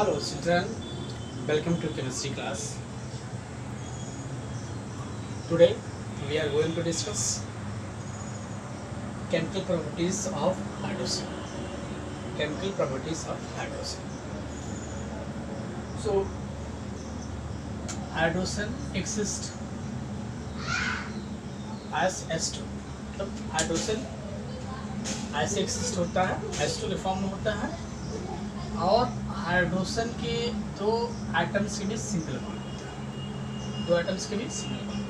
Hello children, welcome to chemistry class. Today we are going to discuss chemical properties of hydrogen. Chemical properties of hydrogen. So hydrogen exists as H2. मतलब hydrogen ऐसे exist होता है, H2 के form में होता है और hydrogen के दो एटम्स के बीच सिंगल बॉन्ड होता है, दो एटम्स के बीच सिंगल बॉन्ड।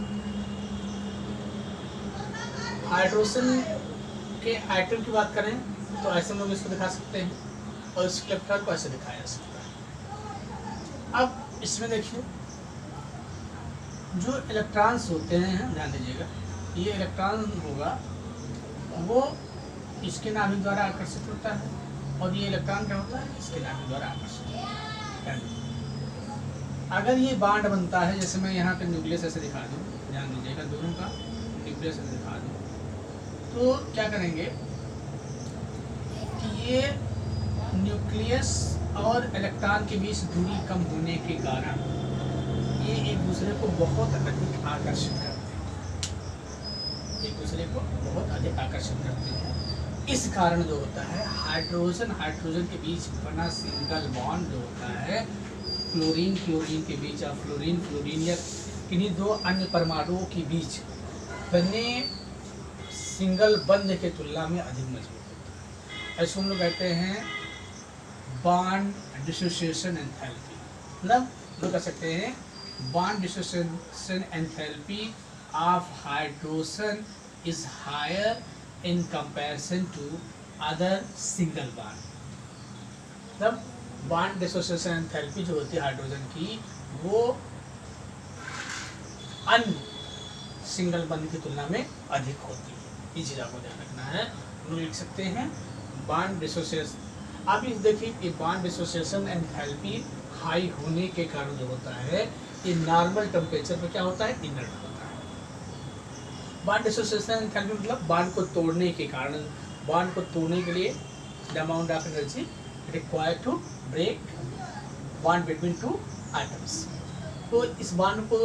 हाइड्रोजन के एटम की बात करें तो ऐसे हम लोग इसको दिखा सकते हैं और इसके इलेक्ट्रॉन को ऐसे दिखाया जा सकता है। अब इसमें देखिए जो इलेक्ट्रॉन्स होते हैं, ध्यान दीजिएगा, ये इलेक्ट्रॉन होगा वो इसके नाभिक द्वारा आकर्षित होता है और ये इलेक्ट्रॉन क्या होता है, इसके नाभिक द्वारा आकर्षित होता है। अगर ये बांड बनता है, जैसे मैं यहाँ पे न्यूक्लियस ऐसे दिखा दूँ, ध्यान दीजिएगा, दोनों का न्यूक्लियस ऐसे दिखा दूँ, तो क्या करेंगे कि ये न्यूक्लियस और इलेक्ट्रॉन के बीच दूरी कम होने के कारण ये एक दूसरे को बहुत अधिक आकर्षित करते हैं, एक दूसरे को बहुत अधिक आकर्षित करते हैं। इस कारण जो होता है हाइड्रोजन के बीच बना सिंगल बॉन्ड जो होता है क्लोरीन के बीच और फ्लोरीन या किन्हीं दो अन्य परमाणुओं के बीच बने सिंगल बंध के तुलना में अधिक मजबूत होता है। ऐसे हम लोग कहते हैं बॉन्ड डिसोसिएशन एंथैल्पी, मतलब लोग कह सकते हैं bond dissociation enthalpy of hydrogen is higher in comparison to other single bond। मतलब bond dissociation enthalpy जो होती है हाइड्रोजन की वो अन्य सिंगल बॉन्ड की तुलना में अधिक होती है। ये चीज आपको ध्यान रखना है। हम लिख सकते हैं बॉन्ड डिसोसिएशन। आप इस देखिए ये बॉन्ड डिसोसिएशन एंथैल्पी हाई होने के कारण जो होता है ये नॉर्मल टेम्परेचर पे क्या होता है, इनर्ट होता है। बॉन्ड डिसोसिएशन एंथैल्पी मतलब बॉन्ड को तोड़ने के कारण, बॉन्ड को तोड़ने के लिए the amount of energy required to break bond between two atoms. तो इस बॉन्ड को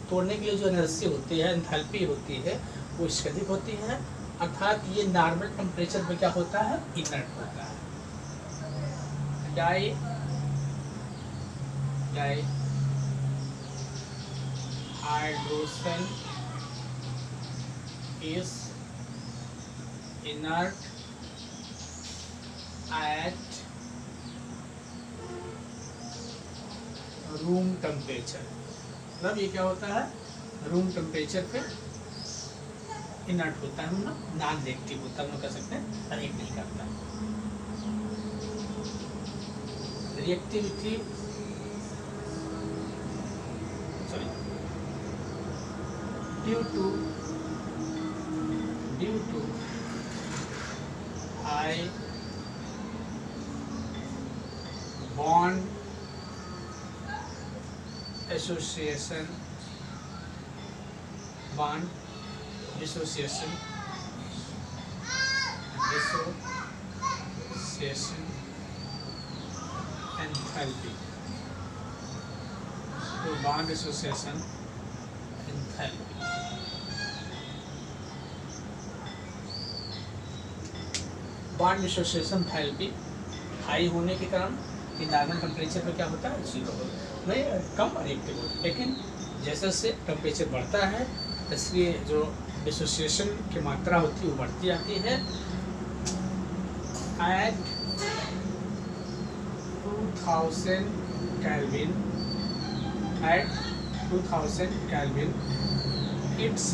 तोड़ने के लिए जो एनर्जी होती है, एंथैल्पी होती है, वो इससे अधिक होती है, अर्थात ये नॉर्मल टेम्परेचर पे क्या होता है, इनर्ट होता है। Hydrogen is inert at room temperature. मतलब ये क्या होता है, रूम टेम्परेचर पे इनर्ट होता है, मतलब नॉन रिएक्टिव होता है, हम लोग कह सकते हैं रिएक्ट नहीं करता। Reactivity due to high bond dissociation enthalpy। तो bond dissociation enthalpy bond dissociation enthalpy high होने के कारण कि नॉर्मल टेम्परेचर पे क्या होता है, जीरो में कम रिएक्टिव होता है। लेकिन जैसे जैसे टेम्परेचर बढ़ता है इसलिए जो डिसोसिएशन की मात्रा होती है वो बढ़ती जाती है। At 2000 Kelvin it's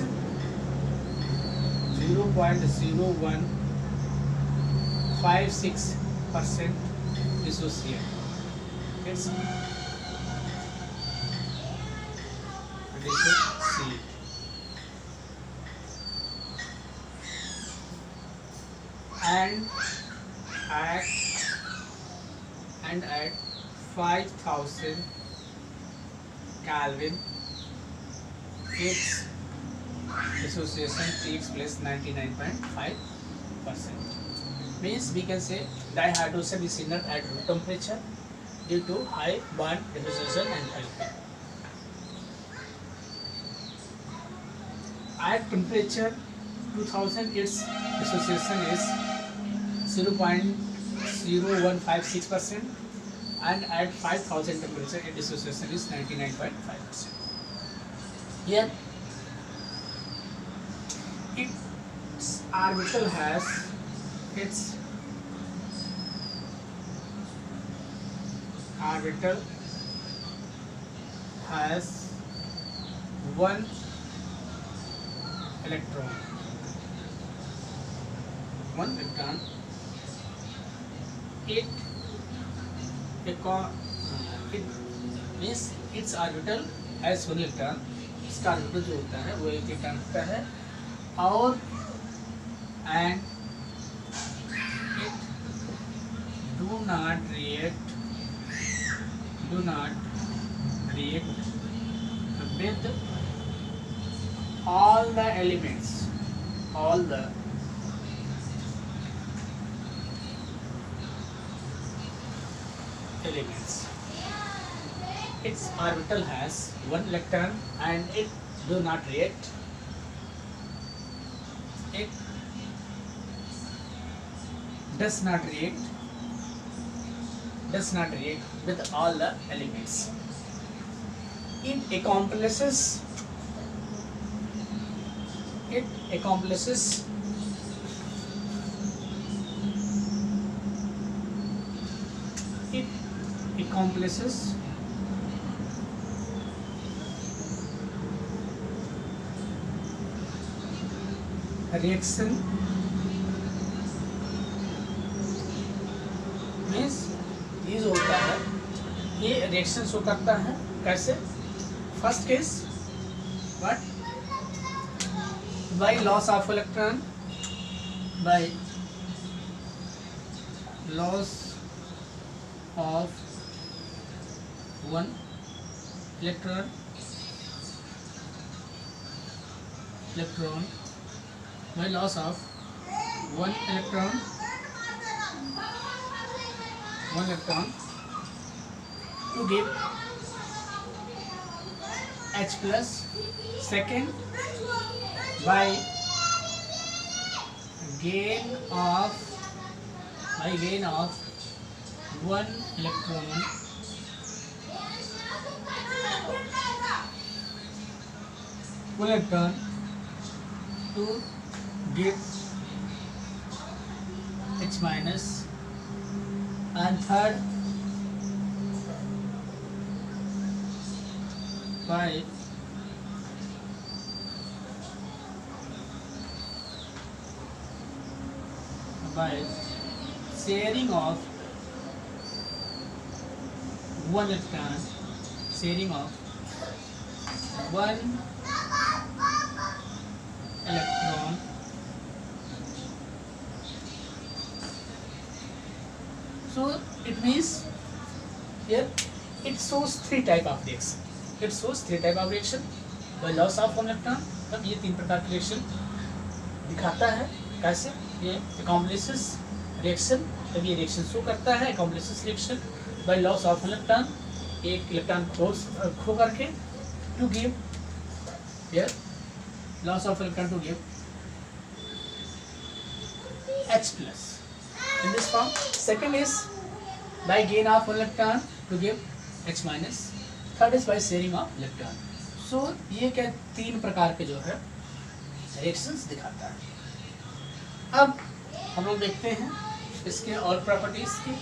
0.0156% dissociate। It's dissociate। And at 5000 Kelvin its dissociation takes place 99.5%। Means we can say dihydrogen is inert at room temperature due to high bond dissociation and alkene. At temperature 2000, its dissociation is 0.0156%, and at 5000 temperature, its dissociation is 99.5%. Here, its orbital has one electron. It means its orbital has one electron. इसका orbital जो होता है वो एक electron होता है, और and it do not react with all the elements. Its orbital has one electron and it do not react. It does not react with all the elements. It accomplishes reaction means ये जो होता है ये reaction show करता है। कैसे? First case what? By loss of electron, by loss of one electron by loss of one electron to give H plus. Second, by gain of one electron to give H minus. And third, by sharing of one electron, So it means here it shows three type of reaction. By loss of one electron, तब ये तीन प्रकार की reaction दिखाता है। कैसे? ये accomplices reaction, तब ये रिएक्शन शो करता है accomplices reaction. by loss of electron, एक इलेक्ट्रॉन खो करके, to give here loss of electron to give H plus in this form. Second is by gain of electron to give H minus. Third is by sharing of electron. So ये क्या तीन प्रकार के जो है reactions दिखाता है। अब हम लोग देखते हैं इसके और प्रॉपर्टीज की।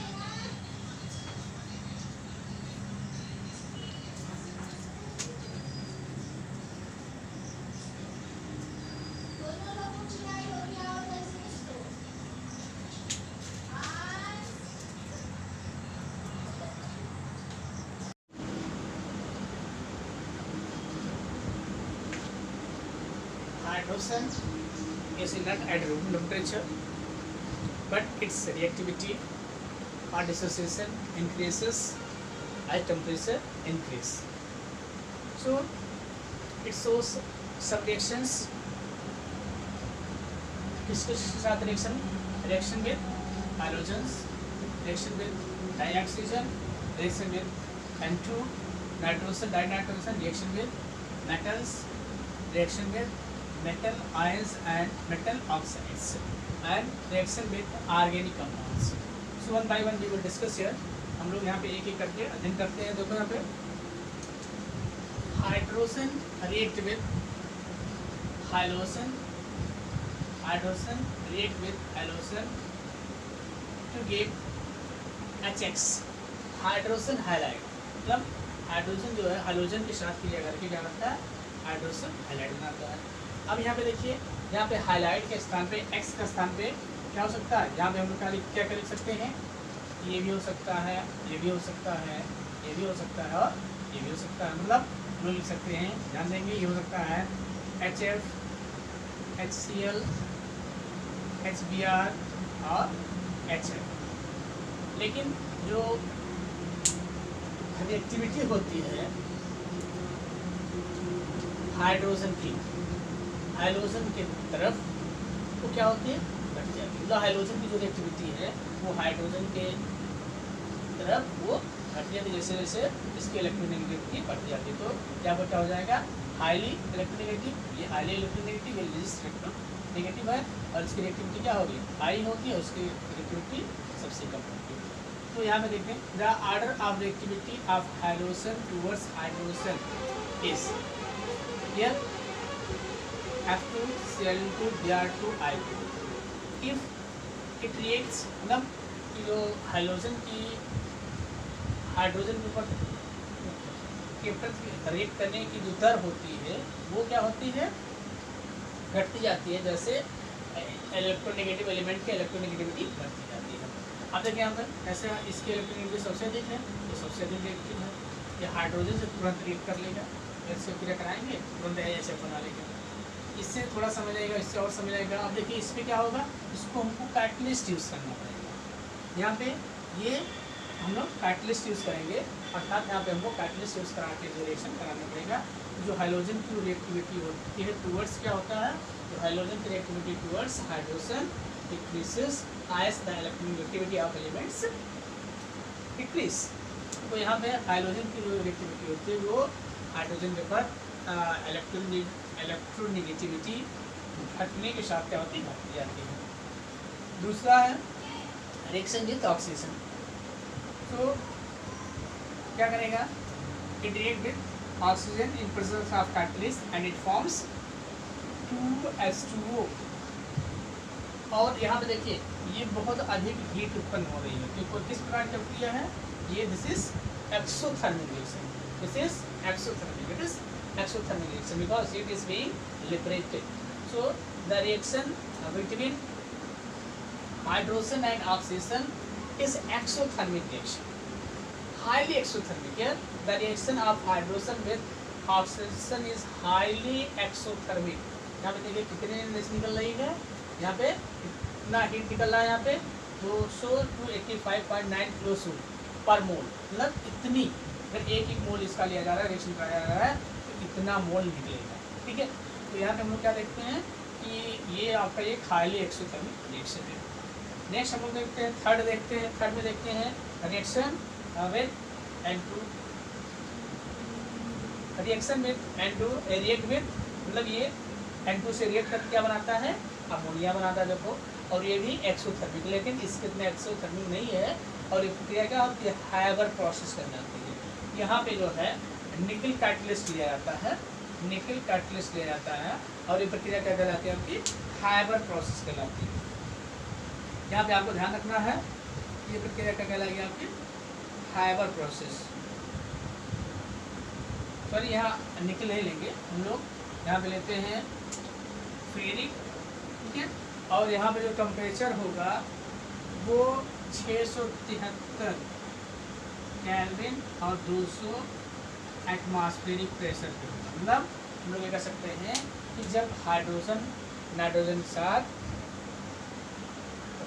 Hydrogen is not at room temperature, but its reactivity or dissociation increases as temperature increase. So it shows some reactions. किसके साथ reaction with halogens, reaction with dioxygen, reaction with N2 nitrogen dinitrogen, reaction with metals, reaction with metal ions and metal oxides, and reaction with organic compounds. So one by one we will discuss here. हम लोग यहाँ पे एक एक करके अध्ययन करते हैं. देखो यहाँ पे hydrogen react with halogen, hydrogen react with halogen to give HX, hydrogen halide. मतलब हाइड्रोजन जो है हाइड्रोजन के साथ क्रिया करके क्या करता है, हाइड्रोजन हाइलाइड बनाता है. अब यहाँ पे देखिए, यहाँ पे हाइलाइट के स्थान पे X के स्थान पे क्या हो सकता है, यहाँ पे हम लोग क्या लिख सकते हैं, ये भी हो सकता है, ये भी हो सकता है, ये भी हो सकता है और ये भी हो सकता है. मतलब हम लोग लिख सकते हैं, ध्यान देंगे, ये हो सकता है HF, HCl, HBr और HF. लेकिन जो रिएक्टिविटी होती है हाइड्रोजन की हाइड्रोजन के तरफ, वो क्या होती है, घट जाती है. मतलब हाइड्रोजन की जो रिएक्टिविटी है वो हाइड्रोजन के तरफ वो घट जाती है. जैसे जैसे इसकी इलेक्ट्रोनेगेटिविटी बढ़ जाती है तो क्या बचा हो जाएगा, हाईली इलेक्ट्रोनेगेटिव. ये हाईली इलेक्ट्रोनेगेटिव, ये इलेक्ट्रोनेगेटिव है और इसकी रिएक्टिविटी क्या होगी, हाई होगी, और उसकी रिएक्टिविटी सबसे कम होगी. तो यहाँ पे देखते हैं, the order of reactivity of hydrogen towards hydrogen is here F2 Cl2 Br2 I2. If it reacts, मतलब जो हाइड्रोजन की हाइड्रोजन के ऊपर रिएक्ट करने की जो दर होती है वो क्या होती है, घटती जाती है. जैसे इलेक्ट्रोनेगेटिव एलिमेंट की इलेक्ट्रोनेगेटिविटी बढ़ती जाती है. अब देखिए यहाँ पर ऐसे इसकी इलेक्ट्रोनेगेटिविटी सबसे अधिक है, ये सबसे अधिक रिएक्टिव है. ये हाइड्रोजन से तुरंत रिएक्ट कर लेगा, इससे क्रिया कराएंगे तुरंत HF बना लेगा. इससे थोड़ा समय लगेगा, इससे और समय लगेगा. अब देखिए इस पर क्या होगा, इसको हमको कैटलिस्ट यूज़ करना पड़ेगा. यहाँ पे ये हम लोग कैटलिस्ट यूज़ करेंगे, अर्थात यहाँ पे हमको कैटलिस्ट यूज़ करा के जो रिएक्शन कराना पड़ेगा. जो हाइड्रोजन की रिएक्टिविटी होती है टूवर्ड्स क्या होता है, जो हाइड्रोजन की reactivity towards hydrogen decreases as the electronegativity of elements decrease. तो यहाँ पे हाइड्रोजन की जो रिएक्टिविटी होती है वो हाइड्रोजन के ऊपर इलेक्ट्रोनेगेटिविटी घटने के साथ क्या होती है, घटती जाती है. दूसरा है रिएक्शन विद ऑक्सीजन. तो क्या करेगा, it react with oxygen in presence of catalyst and it forms 2H2O. और यहाँ पे देखिए ये बहुत अधिक हीट उत्पन्न हो रही है, क्योंकि किस प्रकार की प्रक्रिया है ये, this is exothermic reaction. This is exothermic. It is exothermic reaction because it is being liberated. So the reaction between hydrogen and oxygen is exothermic reaction, highly exothermic. Here the reaction of hydrogen with oxygen is highly exothermic. यहाँ पे देखिए कितने energy निकल रही है, यहाँ पे इतना हीट निकल रहा है, यहाँ पे 200 to 85.9 किलोजूल पर मोल. मतलब इतनी, अगर एक मोल इसका लिया जा रहा है, रिएक्शन कराया जा रहा है तो इतना मोल निकलेगा. ठीक है. तो यहाँ पे हम लोग क्या देखते हैं कि ये आपका एक हाईली एक्सोथर्मिक रिएक्शन है. नेक्स्ट हम लोग देखते हैं थर्ड में देखते हैं reaction with N2. Reaction with N2 react with, मतलब ये N2 से रिएक्ट करके क्या बनाता है, अमोनिया बनाता है. देखो, और ये भी एक्सोथर्मिक, लेकिन इसके इतना एक्सोथर्मिक नहीं है. और ये प्रक्रिया क्या होती है, हाइबर प्रोसेस करना होती है. यहाँ पे जो है निकल कैटलिस्ट लिया जाता है, निकल कैटलिस्ट लिया जाता है और ये प्रक्रिया क्या कहलाती है, आपकी हाइबर प्रोसेस कहलाती है. यहाँ पे आपको ध्यान रखना है, ये प्रक्रिया क्या कहलाएगी, आपकी हाइबर प्रोसेस. सॉरी, यहाँ निकल नहीं लेंगे हम लोग, यहाँ पे लेते हैं फेरिक. ठीक है. और यहाँ पे जो टेम्परेचर होगा वो 673 केल्विन और 200 एटमॉस्फेरिक प्रेशर पे होगा. मतलब हम लोग ये कह सकते हैं कि जब हाइड्रोजन नाइट्रोजन के साथ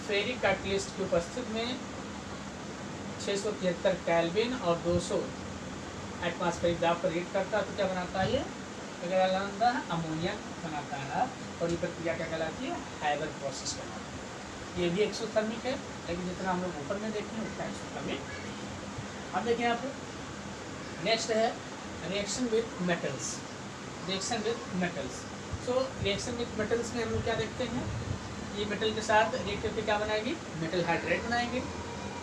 फेरिक कैटलिस्ट की उपस्थिति में 673 केल्विन और 200 एटमॉस्फेरिक दाब पर हीट करता है तो क्या बनाता है, ये क्या कहलाता है, अमोनिया बनाता है. और ये प्रक्रिया क्या कहलाती है, हाइबर प्रोसेस कहलाती है. ये भी एक्सोथर्मिक है, लेकिन जितना हम लोग ऊपर में देखते हैं उतना एक्सोथर्मिक. अब देखिए यहाँ पे नेक्स्ट है reaction with metals. Reaction with metals. So reaction with metals में हम लोग क्या देखते हैं, ये मेटल के साथ रिएक्ट करके क्या बनाएगी, मेटल हाइड्राइड बनाएंगे।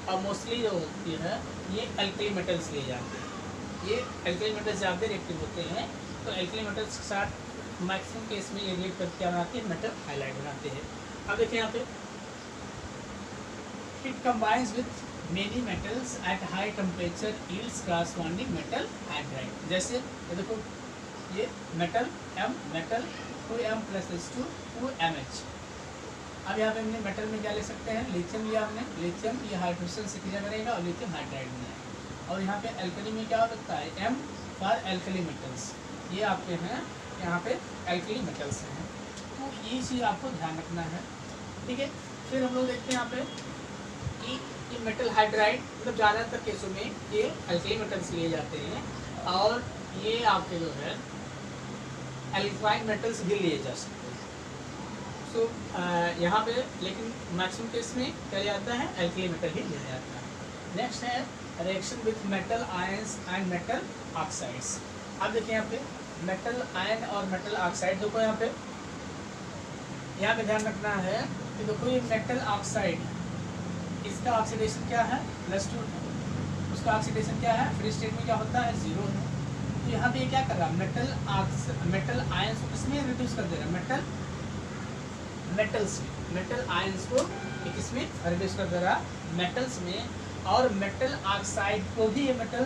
और मोस्टली जो होती है ये अल्कली मेटल्स लिए जाते हैं, ये अल्कली मेटल्स ज़्यादा रिएक्टिव होते हैं। तो अल्कली मेटल्स के साथ मैक्सिमम केस में ये रिएक्ट करके क्या बनाते हैं, मेटल हाइलाइट बनाते हैं। अब देखिए यहाँ पे it combines with many metals at high temperature yields corresponding metal hydride. जैसे ये देखो ये metal M, metal 2M + H2 2MH। अब यहाँ पे हमने मेटल में क्या ले सकते हैं, लिथियम लिया हमने, लिथियम ये हाइड्रोजन से क्रिया करेगा और लिथियम हाइड्राइड बनाएगा। और यहाँ पे अल्कली में क्या हो सकता है, M फॉर अल्कली मेटल्स, ये आपके हैं यहाँ पे अल्कली मेटल्स हैं। तो ये चीज़ आपको ध्यान रखना है, ठीक है। फिर हम लोग देखते हैं यहाँ पे कि ये मेटल हाइड्राइड मतलब ज़्यादातर केसों में ये अल्कली मेटल्स लिए जाते हैं और ये आपके जो है अल्काइन मेटल्स भी लिए जा सकते हैं। सो यहाँ पे लेकिन मैक्सिमम केस में क्या जाता है, अल्कली मेटल ही लिया जाता है। नेक्स्ट है reaction with metal ions and metal oxides. अब देखिए यहाँ पे मेटल आयन और मेटल ऑक्साइड, देखो यहाँ पे ध्यान रखना है कि देखो ये मेटल ऑक्साइड, इसका ऑक्सीडेशन क्या है +2 है, उसका ऑक्सीडेशन क्या है फ्री स्टेट में क्या होता है 0 है। तो यहाँ पे क्या कर रहा है, मेटल आयंस को किसमें रिड्यूस कर दे रहा है, मेटल आयंस को किसमें रिड्यूस कर दे रहा है, मेटल्स में। और मेटल ऑक्साइड को भी ये मेटल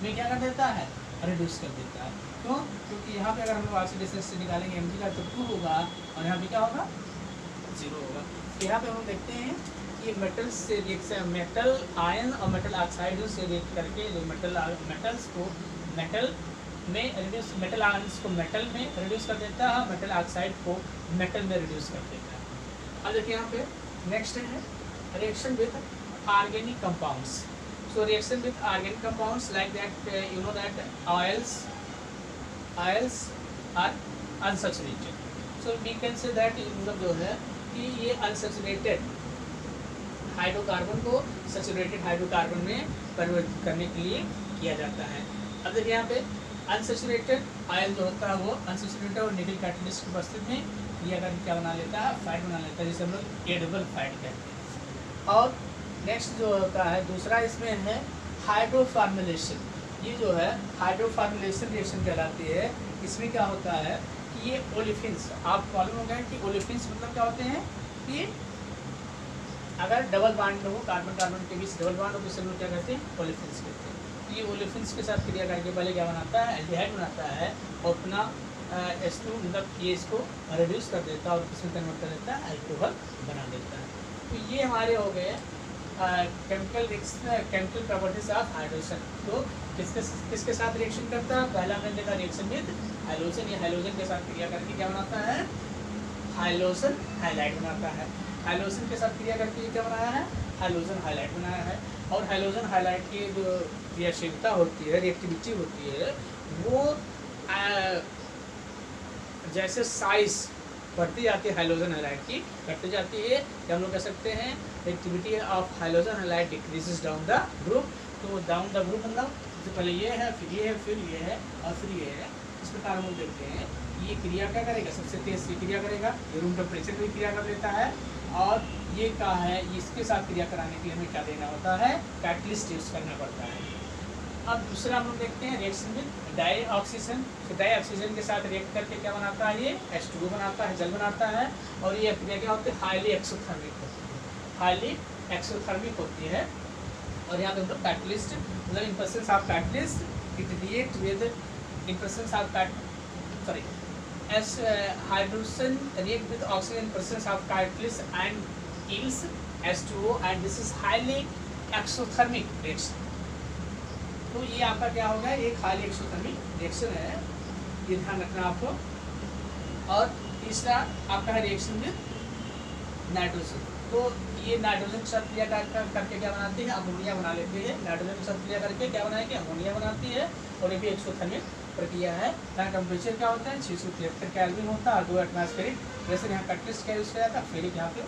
में क्या कर देता है, रिड्यूस कर देता है। क्यों, क्योंकि यहाँ पे अगर हम लोग ऑक्सीडेशन से निकालेंगे Mg का तो 2 होगा और यहाँ पे क्या होगा 0 होगा। तो यहाँ पे हम लोग देखते हैं ये मेटल्स से रिएक्शन, मेटल आयन और मेटल ऑक्साइड से रिएक्ट करके जो मेटल्स को मेटल में रिड्यूस, मेटल आयंस को मेटल में रिड्यूस कर देता है, मेटल ऑक्साइड को मेटल में रिड्यूस कर देता है। अब देखिए यहाँ पे नेक्स्ट है reaction with organic compounds. So reaction with organic compounds like that you know that oils are unsaturated. So we can say that मतलब जो है कि ये अनसैचुरेटेड हाइड्रोकार्बन को सैचुरेटेड हाइड्रोकार्बन में परिवर्तित करने के लिए किया जाता है। अब देखिए यहाँ पे अनसैचुरेटेड ऑयल जो होता है वो अनसैचुरेटेड और निकल कैटलिस्ट की उपस्थिति में क्रिया करके क्या बना लेता है, फाइट बना लेता है, जिसे हम लोग एडिबल फाइट कहते हैं। और नेक्स्ट जो होता है दूसरा इसमें है हाइड्रोफॉर्मुलेशन। ये जो है हाइड्रोफॉर्मुलेशन रिएक्शन कहलाती है। इसमें क्या होता है कि ये ओलिफिन्स, आप मालूम हो गया कि ओलिफिन्स मतलब क्या होते हैं कि अगर डबल बॉन्ड हो, कार्बन कार्बन के बीच डबल बॉन्ड हो तो हम लोग क्या कहते हैं, ओलिफिन्स कहते हैं। ये ओलिफिन्स के साथ क्रिया करके पहले क्या बनाता है, एल्डिहाइड बनाता है और अपना H2 मतलब ये इसको रिड्यूस कर देता है और किसमें कन्वर्ट कर देता है, अल्कोहल बना देता है। तो ये हमारे हो गए केमिकल प्रॉपर्टीज ऑफ हाइड्रोजन। तो किसके साथ रिएक्शन करता है, पहला हमने देखा रिएक्शन विद हाइड्रोजन। ये हाइड्रोजन के साथ क्रिया करके क्या बनाता है, हाइड्रोजन हाइलाइट बनाता है। हाइड्रोजन के साथ क्रिया करके क्या बनाया है, हाइड्रोजन हाइलाइट बनाया है। और हाइड्रोजन हाइलाइट की जो क्रियाशीलता होती है, रिएक्टिविटी होती है, वो जैसे साइज बढ़ती जाती है हाइड्रोजन हाइलाइट की, घटती जाती है, कि हम लोग कह सकते हैं reactivity of hydrogen highlight decreases down the group. तो डाउन द ग्रुप मतलब सबसे पहले ये है, फिर ये है, फिर ये है और फिर ये है। इस प्रकार हम लोग देखते हैं ये क्रिया क्या करेगा, सबसे तेज से क्रिया करेगा, ये रूम टेम्परेचर में क्रिया कर लेता है। और ये क्या है, इसके साथ क्रिया कराने के लिए हमें क्या देना होता है, कैटलिस्ट यूज करना पड़ता है। अब दूसरा हम लोग देखते हैं रिएक्शन विद डाई ऑक्सीजन। तो डाई ऑक्सीजन के साथ रिएक्ट करके क्या बनाता है, ये H2O बनाता है, जल बनाता है। और ये क्रिया क्या होती है, हाईली एक्सोथर्मिक होती है, हाईली एक्सोथर्मिक होती है। और यहाँ पे मतलब कैटलिस्ट मतलब in presence of catalyst it react with in presence of sorry as hydrogen react with oxygen in presence of catalyst and yields H2O and this is highly exothermic reaction। तो ये आपका क्या होगा, एक हाईली एक्सोथर्मिक रिएक्शन है, ये ध्यान रखना आपको। और तीसरा आपका है रिएक्शन विद नाइट्रोजन। तो ये नाइट्रोजन के साथ क्रिया करके क्या बनाती है, अमोनिया बना लेती है। नाइट्रोजन के साथ क्रिया करके क्या बनाएगी, अमोनिया बनाती है। और ये भी एक्सोथर्मिक प्रक्रिया है। यहाँ टेम्परेचर क्या होता है, 673 केल्विन होता है और 2 एटमॉस्फेरिक वैसे यहाँ कैटलिस्ट का यूज़ किया जाता है, फेरिक यहाँ पे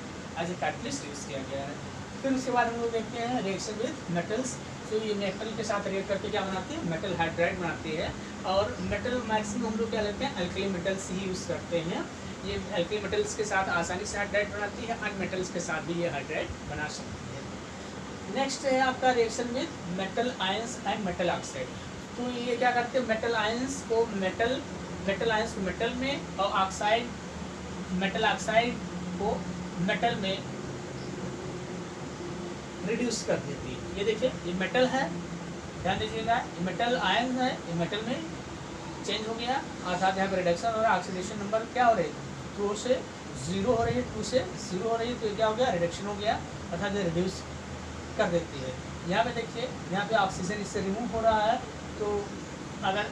एज ए कैटलिस्ट यूज़ किया गया है। फिर उसके बाद हम लोग देखते हैं रिएक्शन विद मेटल्स। तो ये मेटल के साथ रिएक्ट करके क्या बनाती है, मेटल हाइड्राइड बनाती है। और मेटल मैक्सिमम हम लोग क्या लेते हैं, अल्कली मेटल्स ही यूज़ करते हैं। ये अल्कली मेटल्स के साथ आसानी से हाइड्राइड बनाती है, अन्य मेटल्स के साथ भी ये हाइड्राइड बना सकती है। नेक्स्ट है आपका reaction with metal ions and metal oxide. तो ये क्या करते हैं, मेटल आयंस को मेटल में और मेटल ऑक्साइड को मेटल में रिड्यूस कर देती है। ये देखिए, ये मेटल है, ध्यान दीजिएगा, ये मेटल आयन है, ये मेटल में चेंज हो गया, अर्थात यहाँ पर रिडक्शन और ऑक्सीडेशन नंबर क्या हो रही है, 2 से 0 हो रही है, 2 से 0 हो रही है, तो ये क्या हो गया, रिडक्शन हो गया, अर्थात ये रिड्यूस कर देती है। यहाँ पे देखिए, यहाँ पे ऑक्सीजन इससे रिमूव हो रहा है, तो अगर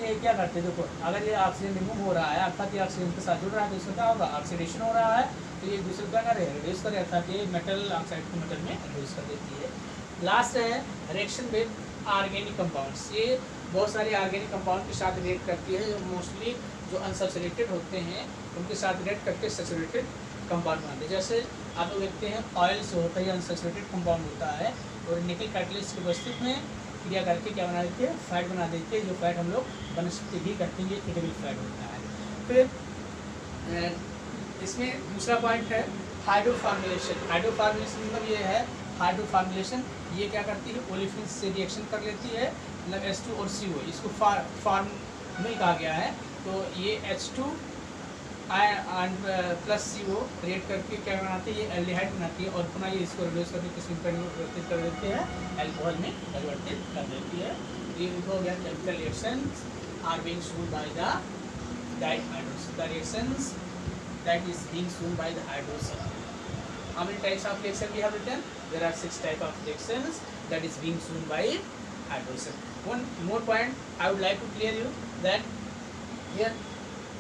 ये क्या करते हैं, देखो अगर ये ऑक्सीजन रिमूव हो रहा है अर्थात ये ऑक्सीजन के साथ जुड़ रहा है, तो इसमें क्या होगा, ऑक्सीडेशन हो रहा है, तो ये दूसरे क्या करे, रिड्यूस करे, अर्थात ये मेटल ऑक्साइड को मेटल में रिड्यूस कर देती है। लास्ट है रिएक्शन विद ऑर्गेनिक कंपाउंड्स। ये बहुत सारे ऑर्गेनिक कंपाउंड के साथ रिएक्ट करती है, जो मोस्टली जो अनसैचुरेटेड होते हैं उनके साथ रिएक्ट करके सैचुरेटेड कंपाउंड बनाते हैं। जैसे आप लोग देखते हैं ऑयल जो होता है ये अनसैचुरेटेड कंपाउंड होता है, और निकल कैटलिस्ट की उपस्थिति में क्रिया करके क्या बना देती है, फैट बना देती है, जो फैट हम लोग बनस्पति भी करते हैं, ये एडिबल फैट होता है। फिर इसमें दूसरा पॉइंट है हाइड्रोफॉर्मुलेशन। हाइड्रोफॉर्मुलेशन मतलब ये है, हाइड्रोफॉर्मुलेशन ये क्या करती है, ओलेफिन्स से रिएक्शन कर लेती है, मतलब H2 और CO, इसको फॉर्मल कहा गया है। तो ये H2 प्लस CO रिएक्ट करके क्या बनाती है, ये एल्डिहाइड बनाती है, और पुनः ये इसको रिड्यूस करके किस में परिवर्तित कर देती है, अल्कोहल में परिवर्तित कर देती है। ये हो गया chemical reactions are being shown by the dihydrogen, the reactions that is being shown by the hydrogen. How many types of reaction we have written? There are 6 types of reactions that is being shown by hydrogen. One more point I would like to clear you that here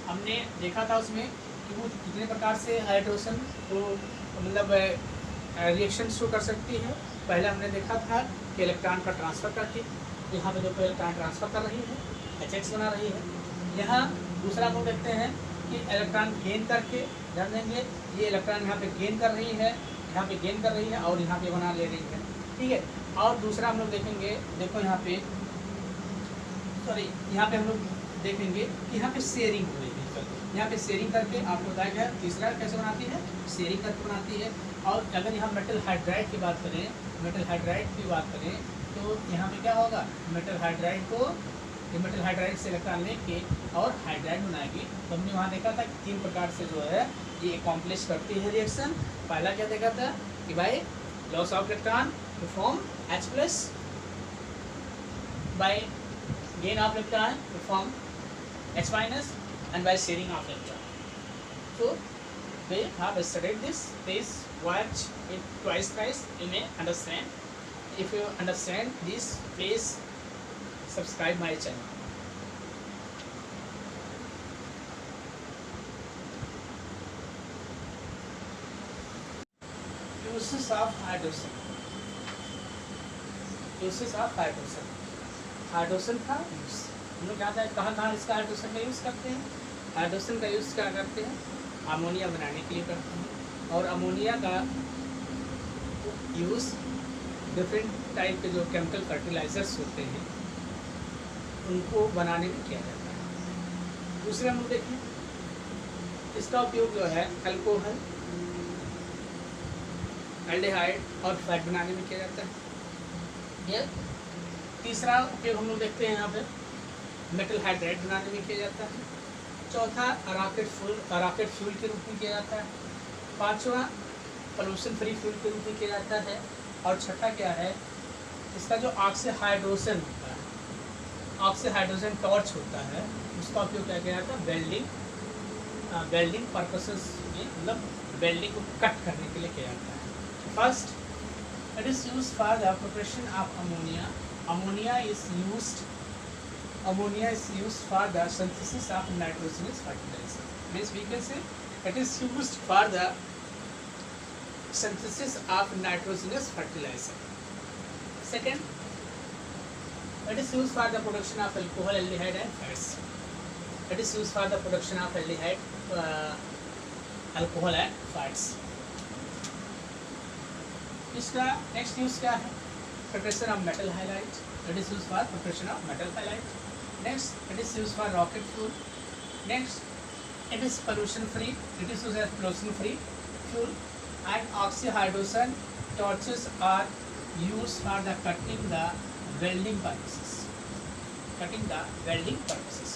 हमने देखा था उसमें कि वो कितने प्रकार से hydrogen को मतलब रिएक्शन शो कर सकती है। पहले हमने देखा था कि इलेक्ट्रॉन का ट्रांसफर करके, यहाँ पे जो इलेक्ट्रॉन ट्रांसफर कर रही है HX बना रही है। यहाँ दूसरा हम देखते हैं कि इलेक्ट्रॉन गेन करके, ध्यान देंगे ये इलेक्ट्रॉन यहाँ पे गेन कर रही है, यहाँ पे गेन कर रही है और यहाँ पे बना ले रही है, ठीक है। और दूसरा हम लोग देखेंगे, देखो यहाँ पे सॉरी यहाँ पे हम लोग देखेंगे कि यहाँ पे शेयरिंग हो रही है, यहाँ पे शेयरिंग करके आपको बताया गया। तीसरा कैसे बनाती है, शेयरिंग करके बनाती है। और अगर यहाँ मेटल हाइड्राइड की बात करें, मेटल हाइड्राइड की बात करें तो यहाँ पे क्या होगा, मेटल हाइड्राइड को ये मेटल हाइड्राइड से इलेक्ट्रॉन लेके और हाइड्राइड बनाएगी। तो हमने वहाँ देखा था कि 3 प्रकार से जो है ये अकॉम्प्लिश करती है रिएक्शन। पहला क्या देखा था कि भाई loss of electron to form H+ by gain of electron to form H- and by sharing of electron. So we have studied this. Please watch it twice, you may understand. If you understand this, please subscribe my channel. Uses of hydrogen. Uses of hydrogen. Hydrogen का use हम लोग क्या कहाँ इसका hydrogen का use करते हैं। Hydrogen का यूज़ क्या करते हैं, अमोनिया बनाने के लिए करते हैं। और अमोनिया का यूज़ डिफरेंट टाइप के जो केमिकल फर्टिलाइजर्स होते हैं उनको बनाने में किया जाता है। दूसरे हम लोग देखें, इसका उपयोग जो है अल्कोहल, एल्डिहाइड और फैट बनाने में किया जाता है। ये तीसरा उपयोग हम लोग देखते हैं यहाँ पे मेटल हाइड्राइड बनाने में किया जाता है। चौथा रॉकेट फ्यूल के रूप में किया जाता है। पांचवा पोल्यूशन फ्री फ्यूल के रूप में किया जाता है। और छठा क्या है, इसका जो ऑक्सीहाइड्रोजन होता है, ऑक्सीहाइड्रोजन टॉर्च होता है, उसका उपयोग क्या किया जाता है, वेल्डिंग पर्पसेस में, मतलब वेल्डिंग को कट करने के लिए किया जाता है। First it is used for the preparation of ammonia. Ammonia is used for the synthesis of nitrogenous fertilizer. Means we can say it is used for the synthesis of nitrogenous fertilizer. Second, it is used for the production of alcohol, aldehyde and fats. It is used for the production of aldehyde, alcohol and fats. इसका next use क्या है? Preparation of metal hydride, it is use for preparation of metal hydride. Next it is use for rocket fuel. Next it is pollution free, it is use as pollution free fuel. And oxyhydrogen torches are used for the cutting the welding purposes, cutting the welding purposes।